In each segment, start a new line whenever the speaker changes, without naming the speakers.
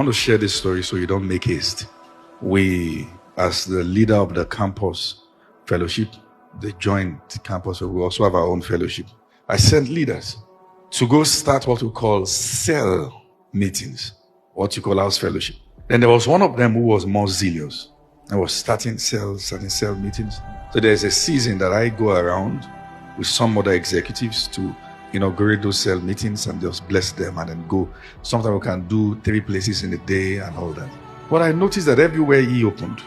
want to share this story so you don't make haste. We, as the leader of the campus fellowship, they joined the campus, so we also have our own fellowship. I sent leaders to go start what we call cell meetings, what you call house fellowship. Then there was one of them who was more zealous and was starting cell meetings. So there's a season that I go around with some other executives to inaugurate those cell meetings and just bless them and then go. Sometimes we can do 3 places in a day and all that. But I noticed that everywhere he opened,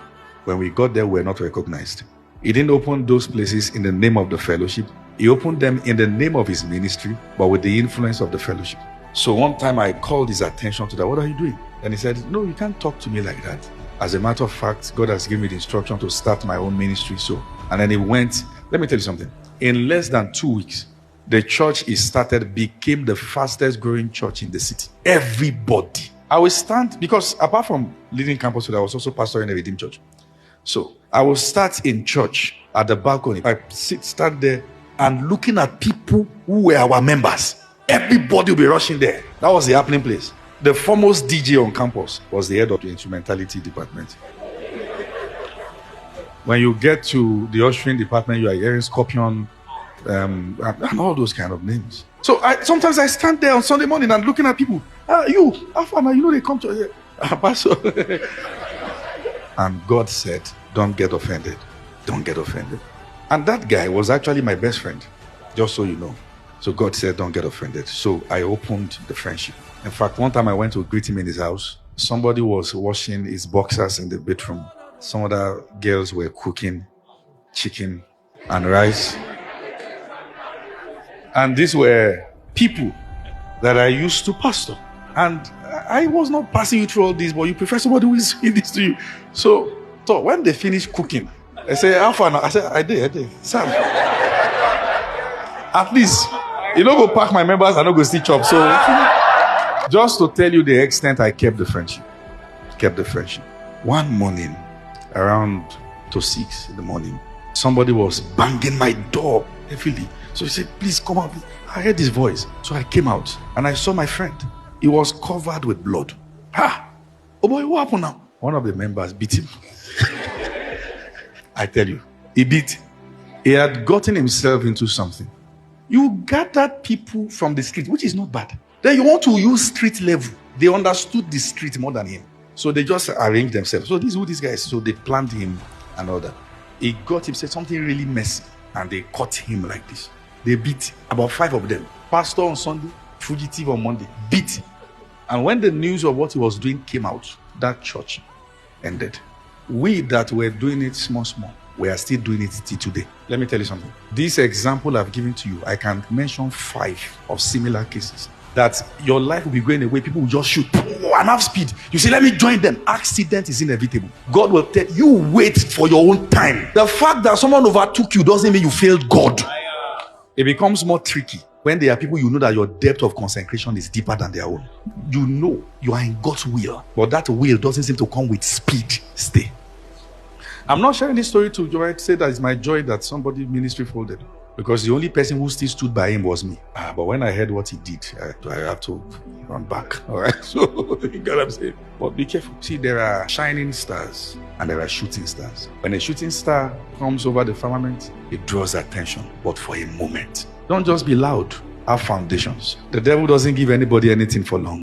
when we got there, we were not recognized. He didn't open those places in the name of the fellowship. He opened them in the name of his ministry, but with the influence of the fellowship. So one time I called his attention to that. What are you doing? And he said, no, you can't talk to me like that. As a matter of fact, God has given me the instruction to start my own ministry. And then he went. Let me tell you something. In less than 2 weeks, the church he started became the fastest growing church in the city. Everybody. I will stand, because apart from leading campus, I was also pastor in a redeemed church. So I will start in church at the balcony. I stand there and looking at people who were our members. Everybody will be rushing there. That was the happening place. The foremost DJ on campus was the head of the instrumentality department. When you get to the ushering department, you are hearing Scorpion and all those kind of names. So sometimes I stand there on Sunday morning and looking at people. They come to here. Pastor. And God said, don't get offended. Don't get offended. And that guy was actually my best friend, just so you know. So God said, don't get offended. So I opened the friendship. In fact, one time I went to greet him in his house. Somebody was washing his boxers in the bedroom. Some other girls were cooking chicken and rice. And these were people that I used to pastor. And I was not passing you through all this, but you prefer somebody who is saying this to you. So when they finished cooking, I said, how far now? I said, I did. Sam. At least, you don't go pack my members, I don't go stitch up. So just to tell you the extent I kept the friendship. One morning, around 6 in the morning, somebody was banging my door heavily. So he said, please come out. I heard his voice. So I came out and I saw my friend. He was covered with blood. Oh boy, what happened now? One of the members beat him. I tell you, he had gotten himself into something. You gathered people from the street, which is not bad. Then you want to use street level. They understood the street more than him. So they just arranged themselves. So this is who this guy is. So they planned him and all that. He got him, said something really messy. And they caught him like this. They beat about 5 of them. Pastor on Sunday, fugitive on Monday. Beat him. And when the news of what he was doing came out, that church ended. We that were doing it small, we are still doing it till today. Let me tell you something. This example I've given to you, I can mention 5 of similar cases. That your life will be going away. People will just shoot and have speed. You say, let me join them. Accident is inevitable. God will tell you, wait for your own time. The fact that someone overtook you doesn't mean you failed God. It becomes more tricky when there are people you know that your depth of consecration is deeper than their own. You know you are in God's will, but that will doesn't seem to come with speed. Stay. I'm not sharing this story to say that it's my joy that somebody ministry folded, because the only person who still stood by him was me. But when I heard what he did, I have to run back. All right, so you got what I'm saying. But be careful. See, there are shining stars and there are shooting stars. When a shooting star comes over the firmament, it draws attention, but for a moment. Don't just be loud. Have foundations. The devil doesn't give anybody anything for long.